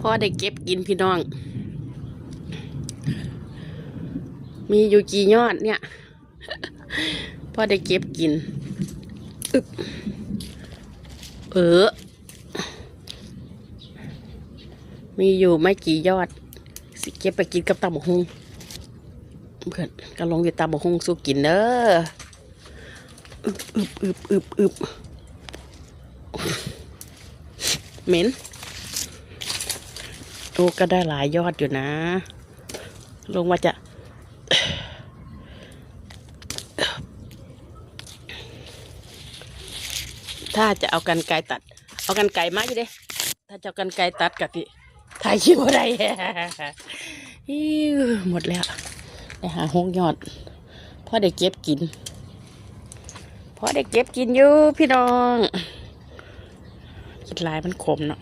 อได้เก็บกินพี่น้อง มีอยู่กี่ยอดเนี่ยพอได้เก็บกินอึบมีอยู่ไม่กี่ยอดสิเก็บไปกินกับตำบักหุ่งเพื่อนก็ลงอยู่ตำบักหุ่งสู้กินเด้ออึบเหม็นโอ้ก็ได้หลายยอดอยู่นะลงมาจะถ้าจะเอากันไกตัดเอากันไกมาอยู่เด้ถ้าจะเอากันไกตัดกะทิถ่ายคิวอะไรหมดแล้วไปหาหงยอดพ่อได้เก็บกินพ่อได้เก็บกินอยู่พี่น้องกินลายมันขมเนาะ